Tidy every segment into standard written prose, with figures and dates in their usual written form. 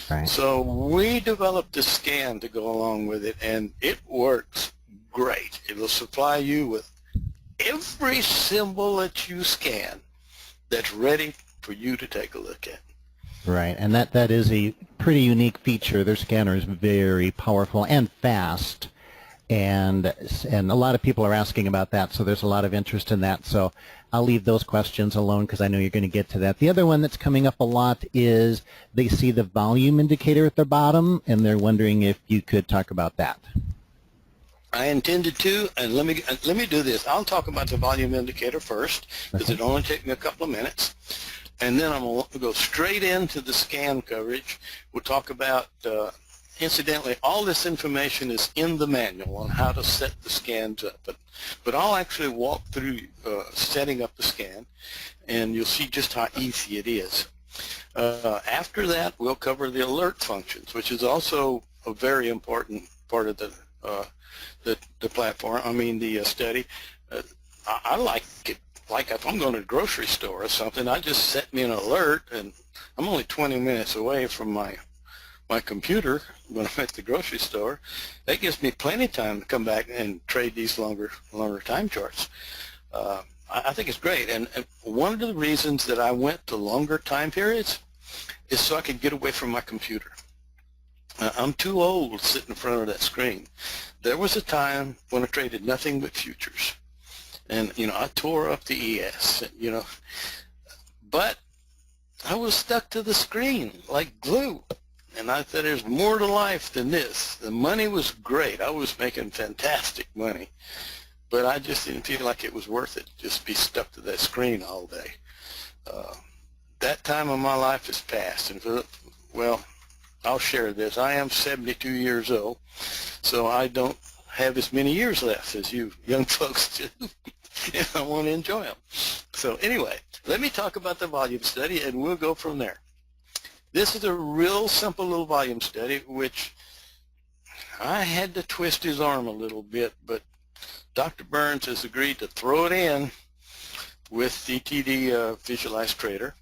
Right. So we developed this scan to go along with it, and it works great. It will supply you with every symbol that you scan that's ready for you to take a look at. Right, and that is a pretty unique feature. Their scanner is very powerful and fast, and a lot of people are asking about that, so there's a lot of interest in that. So I'll leave those questions alone because I know you're going to get to that. The other one that's coming up a lot is they see the volume indicator at the bottom, and they're wondering if you could talk about that. I intended to, and let me do this. I'll talk about the volume indicator first because it'll only take me a couple of minutes. And then I'm going to go straight into the scan coverage. We'll talk about, incidentally, all this information is in the manual on how to set the scans up. But I'll actually walk through setting up the scan, and you'll see just how easy it is. After that, we'll cover the alert functions, which is also a very important part of the platform, the study. I like it. Like if I'm going to the grocery store or something, I just set me an alert, and I'm only 20 minutes away from my computer when I'm at the grocery store. That gives me plenty of time to come back and trade these longer time charts. I think it's great, and one of the reasons that I went to longer time periods is so I could get away from my computer. I'm too old to sit in front of that screen. There was a time when I traded nothing but futures. And, I tore up the ES, but I was stuck to the screen like glue. And I thought there's more to life than this. The money was great. I was making fantastic money, but I just didn't feel like it was worth it, just be stuck to that screen all day. That time of my life is past. And, well, I'll share this. I am 72 years old, so I don't have as many years left as you young folks do. And I want to enjoy them. So anyway, let me talk about the volume study, and we'll go from there. This is a real simple little volume study, which I had to twist his arm a little bit, but Dr. Burns has agreed to throw it in with the TD Visualized Trader.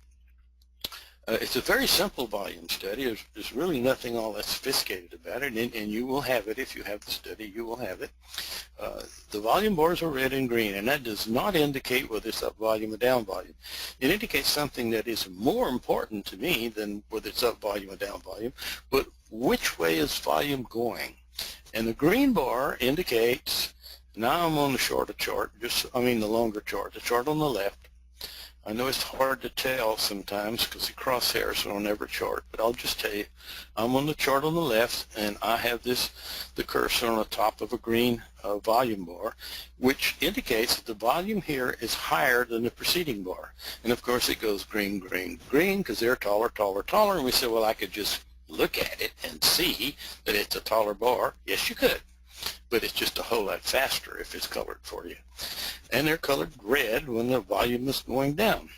It's a very simple volume study. There's really nothing all that sophisticated about it, and you will have it if you have the study. You will have it. The volume bars are red and green, and that does not indicate whether it's up volume or down volume. It indicates something that is more important to me than whether it's up volume or down volume, but which way is volume going? And the green bar indicates, now I'm on the shorter chart, the longer chart, the chart on the left. I know it's hard to tell sometimes because the crosshairs are on every chart, but I'll just tell you, I'm on the chart on the left, and I have the cursor on the top of a green volume bar, which indicates that the volume here is higher than the preceding bar. And of course it goes green, green, green, because they're taller, taller, taller, and we say, well, I could just look at it and see that it's a taller bar. Yes, you could, but it's just a whole lot faster if it's colored for you. And they're colored red when the volume is going down.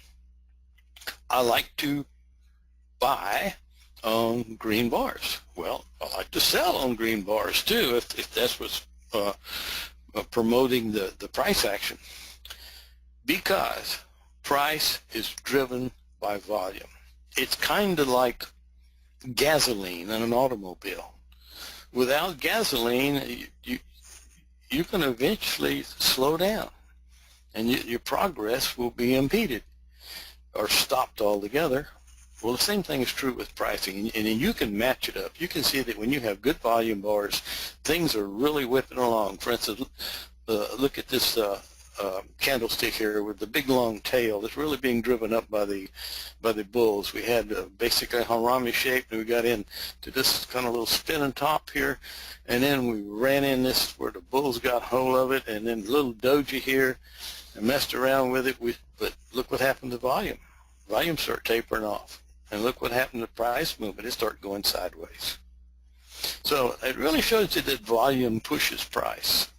I like to buy on green bars. Well, I like to sell on green bars too if that's what's promoting the price action, because price is driven by volume. It's kind of like gasoline in an automobile. Without gasoline, you can eventually slow down, and your progress will be impeded or stopped altogether. Well, the same thing is true with pricing, and you can match it up. You can see that when you have good volume bars, things are really whipping along. For instance, look at this candlestick here with the big long tail. It's really being driven up by the bulls. We had basically a harami shape, and we got into this kind of little spinning top here, and then we ran in this where the bulls got hold of it, and then a little doji here, and messed around with it. But look what happened to volume. Volume start tapering off, and look what happened to price movement. It started going sideways. So it really shows you that volume pushes price.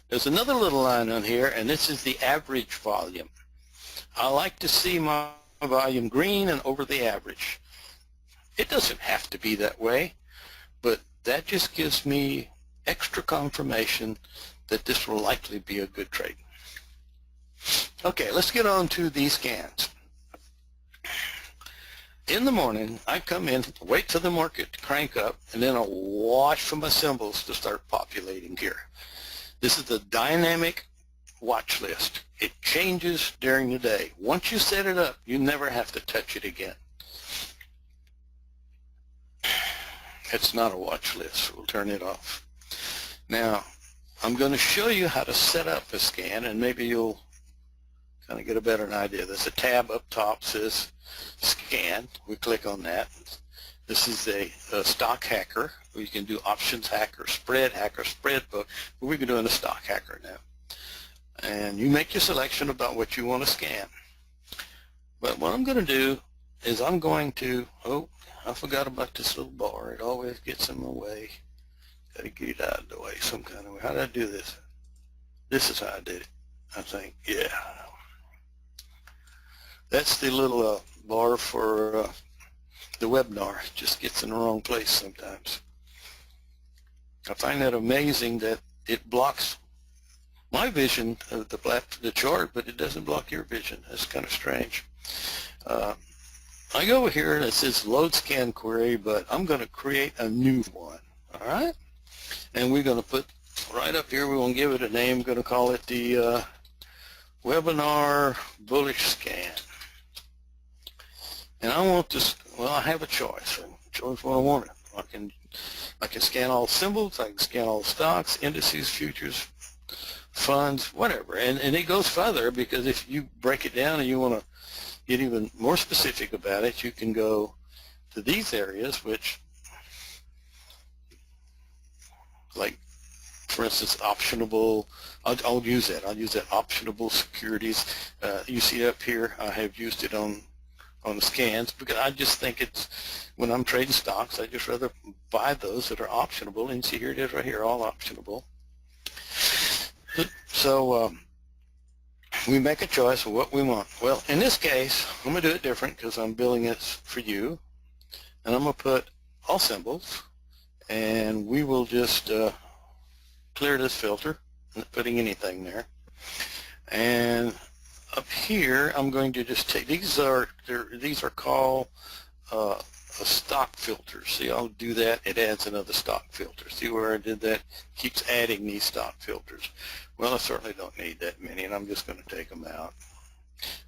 There's another little line on here, and this is the average volume. I like to see my volume green and over the average. It doesn't have to be that way, but that just gives me extra confirmation that this will likely be a good trade. Okay, let's get on to these scans. In the morning, I come in, wait till the market to crank up, and then I'll watch for my symbols to start populating here. This is the dynamic watch list. It changes during the day. Once you set it up, you never have to touch it again. It's not a watch list, so we'll turn it off. Now, I'm going to show you how to set up a scan, and maybe you'll kind of get a better idea. There's a tab up top says Scan. We click on that. This is a stock hacker. You can do options hacker, spread book, but we're doing a stock hacker now. And you make your selection about what you want to scan. But what I'm going to do is I'm going to, oh, I forgot about this little bar. It always gets in my way. Got to get it out of the way some kind of way. How did I do this? This is how I did it. I think, yeah. That's the little bar for the webinar. It just gets in the wrong place sometimes. I find that amazing that it blocks my vision of the chart, but it doesn't block your vision. That's kind of strange. I go over here and it says load scan query, but I'm going to create a new one. All right? And we're going to put right up here, we're going to give it a name. We're going to call it the Webinar Bullish Scan. And I want this, well, I have a choice. Choose what I want. I can scan all symbols, I can scan all stocks, indices, futures, funds, whatever. And it goes further, because if you break it down and you want to get even more specific about it, you can go to these areas, which, like, for instance, optionable, I'll use that. I'll use that optionable securities. You see up here, I have used it on the scans, because I just think it's, when I'm trading stocks, I just rather buy those that are optionable. And see, here it is right here, all optionable. So we make a choice of what we want. Well, in this case, I'm going to do it different because I'm building it for you. And I'm going to put all symbols, and we will just clear this filter, not putting anything there. And up here, I'm going to just take, these are called a stock filter. See, I'll do that. It adds another stock filter. See where I did that? Keeps adding these stock filters. Well, I certainly don't need that many, and I'm just going to take them out.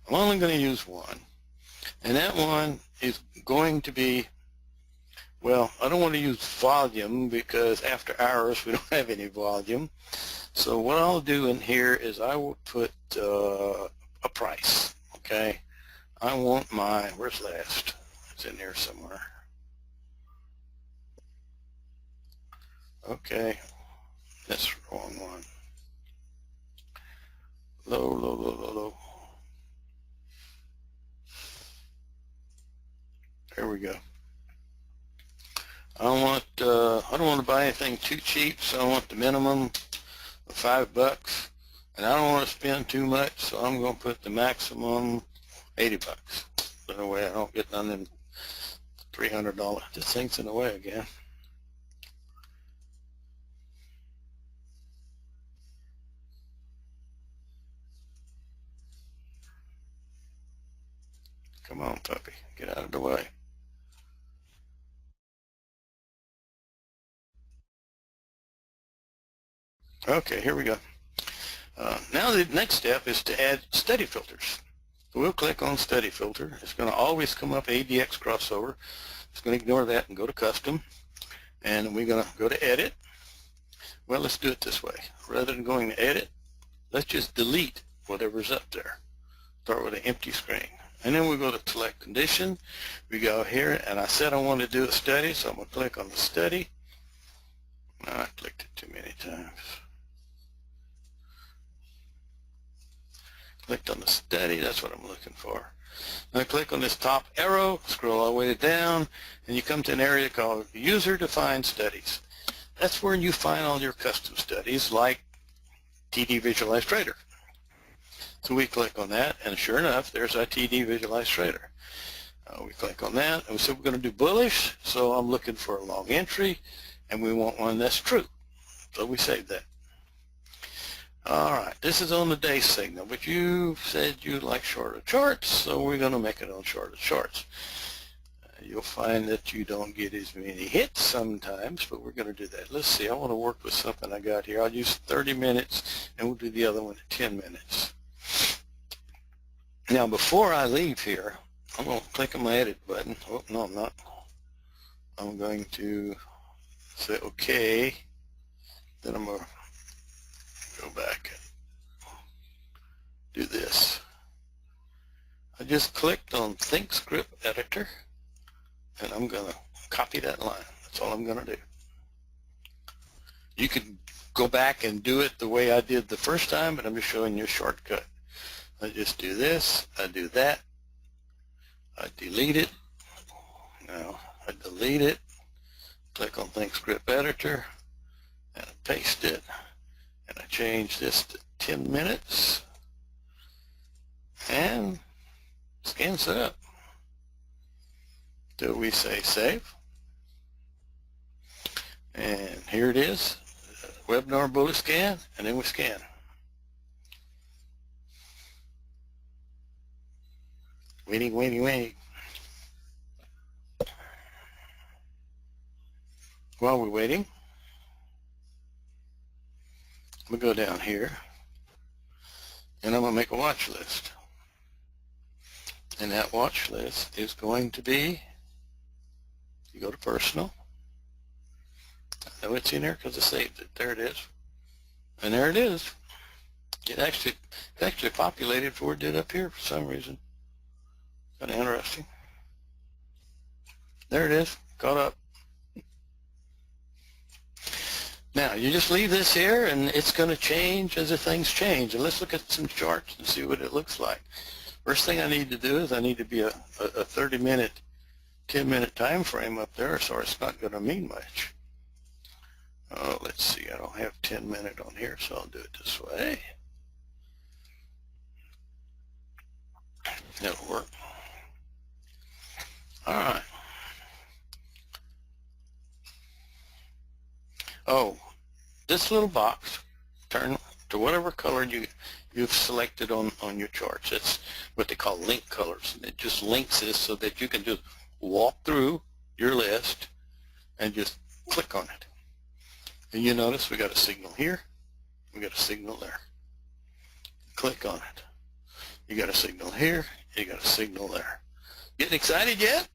I'm only going to use one, and that one is going to be, well, I don't want to use volume because after hours we don't have any volume. So what I'll do in here is I will put a price. Okay, I want my, where's last? It's in here somewhere. Okay, that's the wrong one. Low, low, low, low, low. There we go. I don't want to buy anything too cheap, so I want the minimum of $5, and I don't want to spend too much, so I'm going to put the maximum $80. That way I don't get none in $300. This thing's in the way again. Come on, puppy, get out of the way. Okay, here we go. Now the next step is to add study filters. So we'll click on study filter. It's going to always come up ADX crossover. It's going to ignore that and go to custom. And we're going to go to edit. Well, let's do it this way. Rather than going to edit, let's just delete whatever's up there. Start with an empty screen. And then we go to select condition. We go here, and I said I want to do a study, so I'm going to click on the study. I clicked it too many times. Clicked on the study, that's what I'm looking for. Now I click on this top arrow, scroll all the way down, and you come to an area called user-defined studies. That's where you find all your custom studies like TD Visualize Trader. So we click on that, and sure enough, there's our TD Visualize Trader. We click on that, and we said we're going to do bullish, so I'm looking for a long entry, and we want one that's true. So we save that. All right, this is on the day signal, but you said you like shorter charts, so we're going to make it on shorter charts. You'll find that you don't get as many hits sometimes, but we're going to do that. Let's see, I want to work with something I got here. I'll use 30 minutes, and we'll do the other one at 10 minutes. Now, before I leave here, I'm going to click on my edit button. Oh, no, I'm not. I'm going to say OK. Then I'm going to go back and do this. I just clicked on Think Script Editor, and I'm going to copy that line. That's all I'm going to do. You can go back and do it the way I did the first time, but I'm just showing you a shortcut. I just do this, I do that, I delete it. Now I delete it, click on Think Script Editor, and I paste it, and I change this to 10 minutes, and scan set up. So we say save, and here it is, webinar bullet scan, and then we scan. Waiting. While we're waiting, I'm going to go down here, and I'm going to make a watch list. And that watch list is going to be, you go to personal. I know it's in there because I saved it. There it is. And there it is. It's actually populated before it did up here for some reason. Kind of interesting. There it is, caught up. Now, you just leave this here, and it's going to change as the things change. And let's look at some charts and see what it looks like. First thing I need to do is I need to be a 30-minute, 10-minute time frame up there, so it's not going to mean much. Oh, let's see, I don't have 10-minute on here, so I'll do it this way. That'll work. All right. Oh, this little box, turn to whatever color you've selected on your charts. That's what they call link colors. It just links this so that you can just walk through your list and just click on it. And you notice we got a signal here, we got a signal there. Click on it. You got a signal here, you got a signal there. Getting excited yet?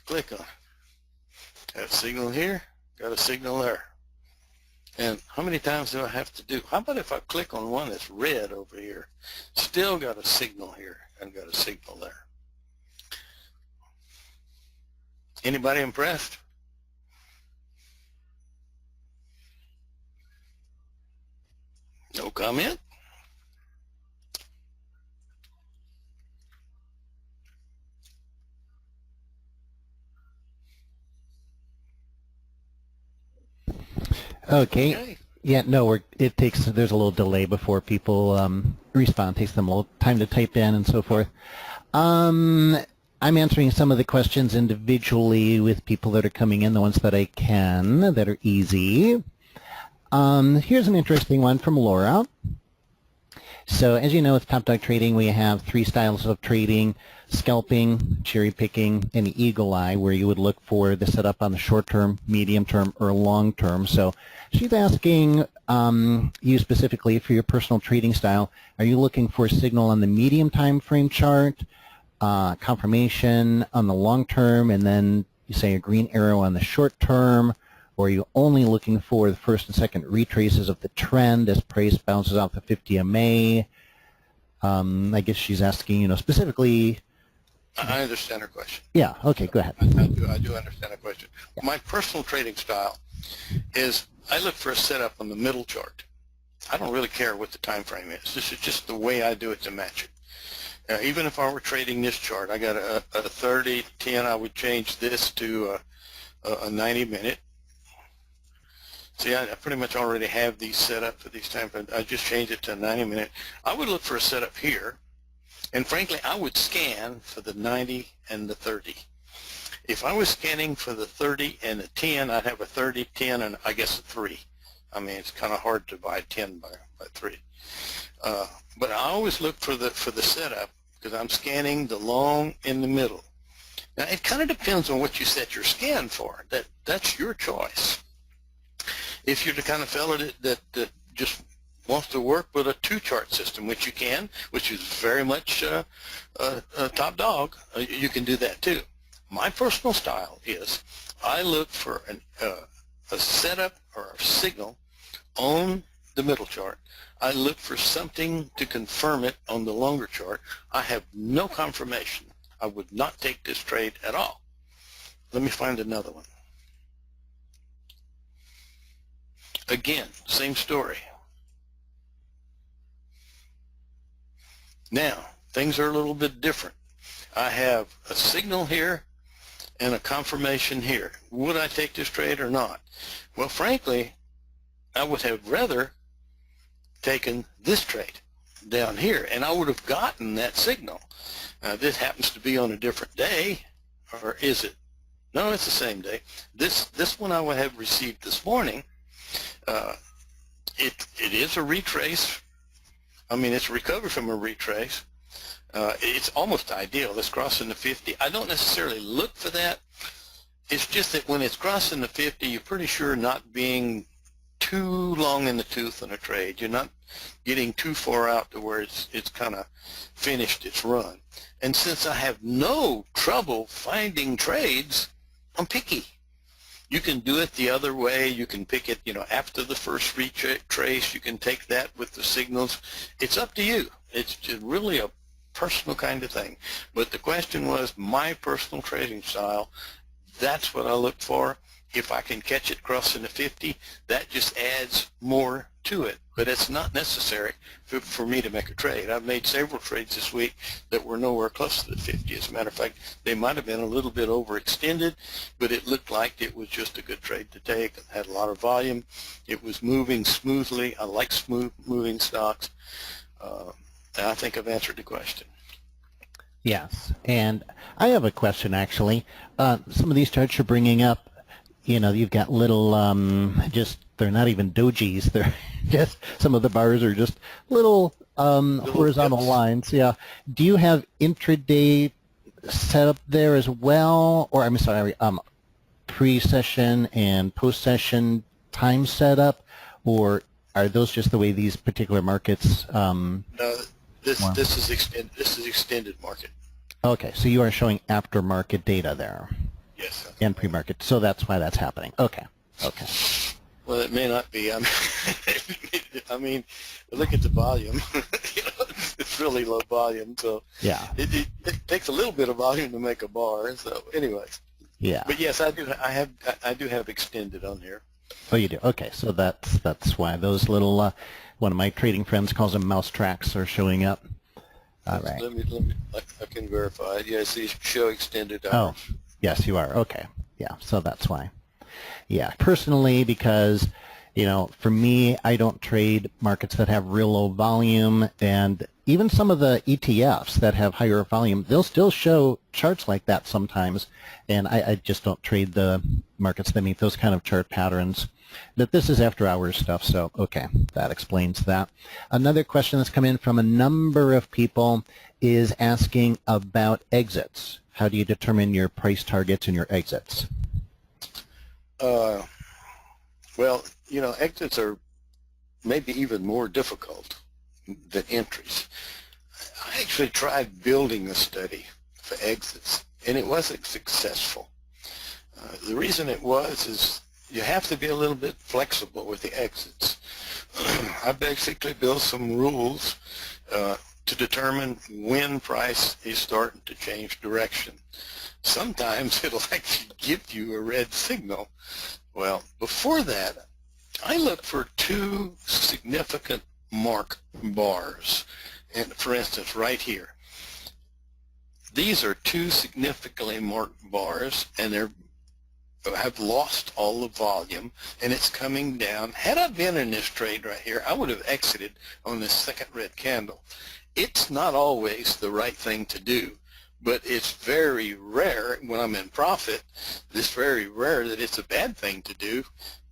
Click on it. Got a signal here, got a signal there. And how many times do I have to do? How about if I click on one that's red over here? Still got a signal here and got a signal there. Anybody impressed? No comment? Okay. Yeah, no, there's a little delay before people respond. It takes them a little time to type in and so forth. I'm answering some of the questions individually with people that are coming in, the ones that I can, that are easy. Here's an interesting one from Laura. So as you know, with Top Dog Trading, we have 3 styles of trading: scalping, cherry picking, and eagle eye, where you would look for the setup on the short term, medium term, or long term. So she's asking you specifically for your personal trading style, are you looking for a signal on the medium time frame chart, confirmation on the long term, and then you say a green arrow on the short term, or are you only looking for the first and second retraces of the trend as price bounces off the 50 MA? I guess she's asking, specifically. I understand her question. Yeah, okay, go ahead. I do understand her question. Yeah. My personal trading style is I look for a setup on the middle chart. I don't really care what the time frame is. This is just the way I do it to match it. Even if I were trading this chart, I got a 30, 10, I would change this to a 90-minute. See, I pretty much already have these set up for these time frames. I just changed it to a 90-minute. I would look for a setup here, and frankly, I would scan for the 90 and the 30. If I was scanning for the 30 and the 10, I'd have a 30, 10, and I guess a 3. I mean, it's kind of hard to divide 10 by 3. But I always look for the setup because I'm scanning the long in the middle. Now, it kind of depends on what you set your scan for. That's your choice. If you're the kind of fellow that just wants to work with a two-chart system, which you can, which is very much top dog, you can do that too. My personal style is I look for a setup or a signal on the middle chart. I look for something to confirm it on the longer chart. I have no confirmation. I would not take this trade at all. Let me find another one. Again, same story. Now, things are a little bit different. I have a signal here and a confirmation here. Would I take this trade or not? Well, frankly, I would have rather taken this trade down here, and I would have gotten that signal. This happens to be on a different day, or is it? No, it's the same day. This one I would have received this morning. It is a retrace. I mean, it's a recovery from a retrace. It's almost ideal. It's crossing the 50. I don't necessarily look for that. It's just that when it's crossing the 50, you're pretty sure not being too long in the tooth on a trade. You're not getting too far out to where it's kind of finished its run. And since I have no trouble finding trades, I'm picky. You can do it the other way. You can pick it, after the first retrace. You can take that with the signals. It's up to you. It's just really a personal kind of thing. But the question was my personal trading style. That's what I look for. If I can catch it crossing the 50, that just adds more to it. But it's not necessary for me to make a trade. I've made several trades this week that were nowhere close to the 50. As a matter of fact, they might have been a little bit overextended, but it looked like it was just a good trade to take. It had a lot of volume. It was moving smoothly. I like smooth moving stocks. And I think I've answered the question. Yes, and I have a question actually. Some of these charts you're bringing up, you've got little, they're not even dojis. They're just, some of the bars are just little horizontal dips. lines. Yeah. Do you have intraday setup there as well? Or, I'm sorry, pre-session and post-session time setup? Or are those just the way these particular markets? No, this is extended market. Okay, so you are showing after-market data there. Yes. And pre-market, so that's why that's happening. Okay. Well, it may not be. I mean, look at the volume. It's really low volume, so yeah, it takes a little bit of volume to make a bar. So, anyway. Yeah. But yes, I do have extended on here. Oh, you do. Okay, so that's why those little one of my trading friends calls them mouse tracks are showing up. All right. Let me. I can verify it. Yeah, I see show extended hours. Oh. Yes, you are. Okay. Yeah, so that's why. Yeah, personally, because, for me, I don't trade markets that have real low volume, and even some of the ETFs that have higher volume, they'll still show charts like that sometimes, and I just don't trade the markets that meet those kind of chart patterns. But this is after hours stuff, so okay, that explains that. Another question that's come in from a number of people is asking about exits. How do you determine your price targets and your exits? Well, exits are maybe even more difficult than entries. I actually tried building a study for exits, and it wasn't successful. The reason it was is you have to be a little bit flexible with the exits. I basically built some rules to determine when price is starting to change direction. Sometimes it'll actually give you a red signal. Well, before that, I look for two significant mark bars. And for instance, right here, these are two significantly marked bars, and have lost all the volume, and it's coming down. Had I been in this trade right here, I would have exited on this second red candle. It's not always the right thing to do, but it's very rare when I'm in profit. It's very rare that it's a bad thing to do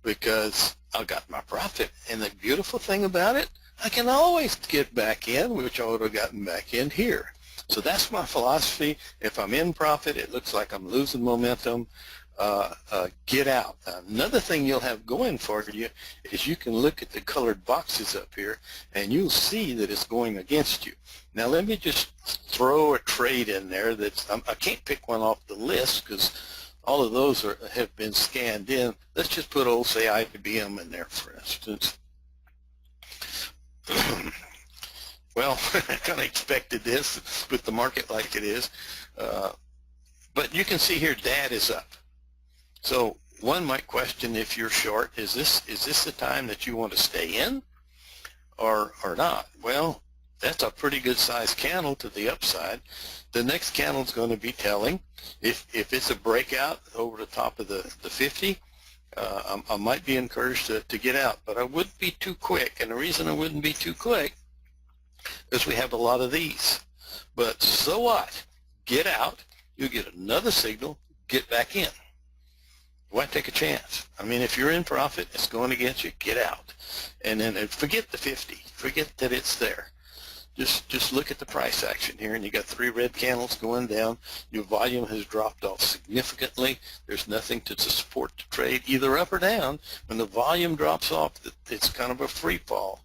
because I got my profit. And the beautiful thing about it, I can always get back in, which I would have gotten back in here. So that's my philosophy. If I'm in profit, it looks like I'm losing momentum, get out. Another thing you'll have going for you is you can look at the colored boxes up here and you'll see that it's going against you. Now let me just throw a trade in there that's, I can't pick one off the list because all of those have been scanned in. Let's just put old, say, IBM in there, for instance. Well, I kind of expected this with the market like it is. But you can see here DAD is up. So one might question, if you're short, is this the time that you want to stay in or not? Well, that's a pretty good sized candle to the upside. The next candle is going to be telling. If it's a breakout over the top of the 50, I might be encouraged to get out, but I wouldn't be too quick. And the reason I wouldn't be too quick is we have a lot of these. But so what? Get out. You get another signal. Get back in. Why take a chance? I mean, if you're in profit, it's going against you. Get out. And then forget the 50. Forget that it's there. Just look at the price action here, and you got 3 red candles going down. Your volume has dropped off significantly. There's nothing to support the trade, either up or down. When the volume drops off, it's kind of a free fall.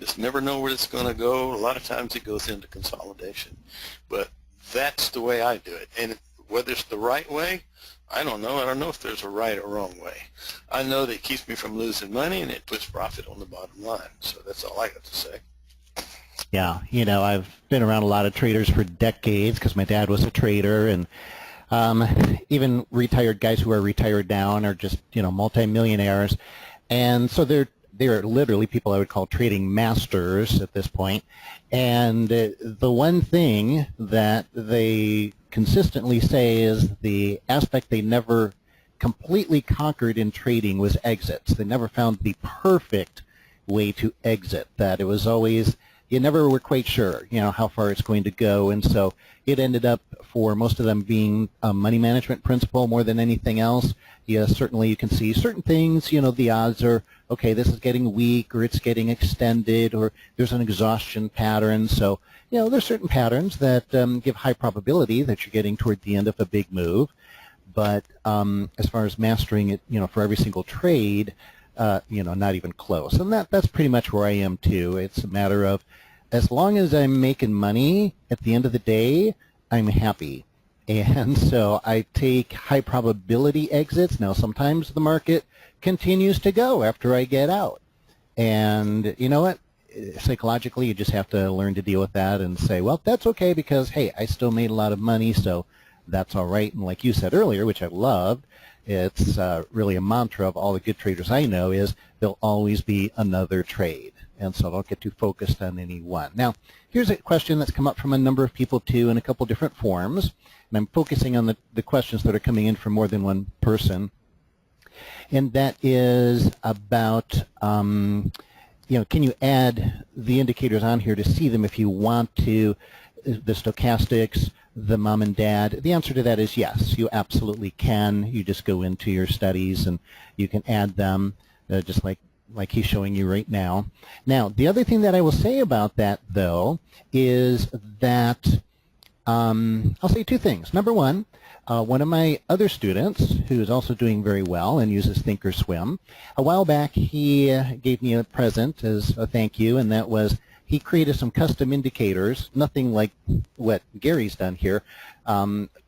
Just never know where it's going to go. A lot of times it goes into consolidation. But that's the way I do it. And whether it's the right way, I don't know. I don't know if there's a right or wrong way. I know that it keeps me from losing money, and it puts profit on the bottom line. So that's all I got to say. Yeah, you know, I've been around a lot of traders for decades because my dad was a trader, and even retired guys who are retired down are just, you know, multimillionaires. And so they're literally people I would call trading masters at this point. And the one thing that they consistently say is the aspect they never completely conquered in trading was exits. They never found the perfect way to exit, that it was always, you never were quite sure, you know, how far it's going to go. And so it ended up for most of them being a money management principle more than anything else. Yeah, certainly you can see certain things, you know, the odds are, okay, this is getting weak, or it's getting extended, or there's an exhaustion pattern. So, you know, there's certain patterns that give high probability that you're getting toward the end of a big move. But as far as mastering it, you know, for every single trade, you know, not even close. And that's pretty much where I am too. It's a matter of, as long as I'm making money at the end of the day, I'm happy. And so I take high probability exits. Now sometimes the market continues to go after I get out. And you know what? Psychologically, you just have to learn to deal with that and say, well, that's okay, because, hey, I still made a lot of money, so that's all right. And like you said earlier, which I loved, it's really a mantra of all the good traders I know, is there'll always be another trade. And so don't get too focused on any one. Now, here's a question that's come up from a number of people too in a couple different forms. And I'm focusing on the questions that are coming in from more than one person. And that is about, you know, can you add the indicators on here to see them if you want to, the stochastics, the mom and dad? The answer to that is yes, you absolutely can. You just go into your studies and you can add them, just like he's showing you right now. Now, the other thing that I will say about that, though, is that I'll say 2 things. Number one of my other students, who is also doing very well and uses Thinkorswim, a while back he gave me a present as a thank you, and that was he created some custom indicators, nothing like what Gary's done here,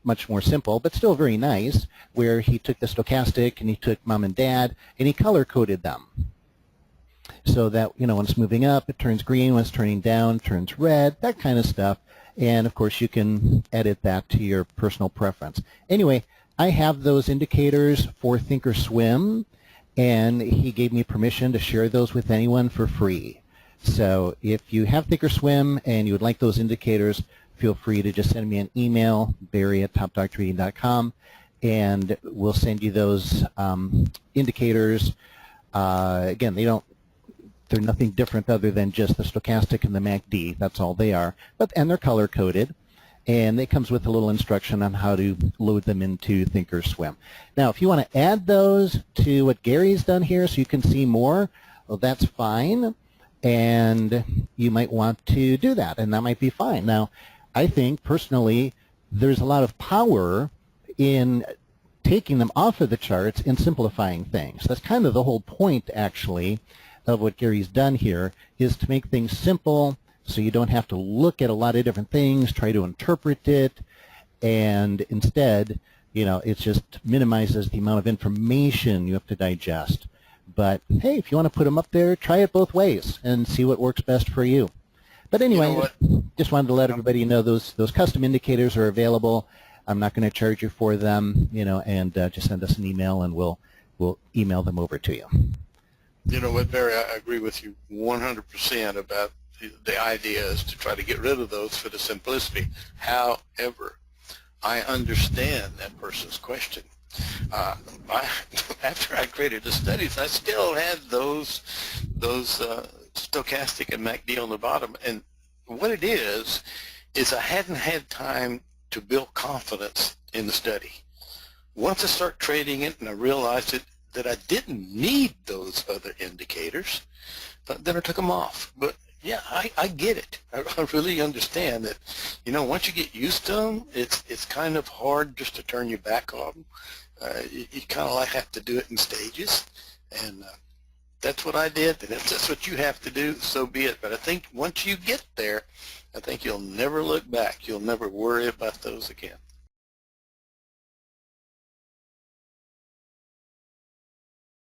much more simple, but still very nice, where he took the stochastic and he took mom and dad and he color-coded them. So that, you know, when it's moving up, it turns green. When it's turning down, it turns red, that kind of stuff. And, of course, you can edit that to your personal preference. Anyway, I have those indicators for Thinkorswim, and he gave me permission to share those with anyone for free. So if you have Thinkorswim and you would like those indicators, feel free to just send me an email, barry@topdogtrading.com, and we'll send you those indicators. Again, they're nothing different other than just the stochastic and the MACD. That's all they are. And they're color-coded, and it comes with a little instruction on how to load them into Thinkorswim. Now, if you want to add those to what Gary's done here so you can see more, well, that's fine, and you might want to do that, and that might be fine. Now, I think personally there's a lot of power in taking them off of the charts and simplifying things. That's kind of the whole point, actually, of what Gary's done here, is to make things simple so you don't have to look at a lot of different things, try to interpret it, and instead, you know, it just minimizes the amount of information you have to digest. But hey, if you want to put them up there, try it both ways and see what works best for you. But anyway, You know just wanted to let everybody know those custom indicators are available. I'm not going to charge you for them, you know, and just send us an email and we'll email them over to you. You know what, Barry, I agree with you 100% about the idea is to try to get rid of those for the simplicity. However, I understand that person's question. After I created the studies, I still had those stochastic and MACD on the bottom, and what it is I hadn't had time to build confidence in the study. Once I start trading it and I realized that I didn't need those other indicators, then I took them off. But yeah, I get it. I really understand that, you know, once you get used to them, it's kind of hard just to turn your back on them. You kind of like have to do it in stages, and that's what I did, and if that's what you have to do, so be it. But I think once you get there, I think you'll never look back. You'll never worry about those again.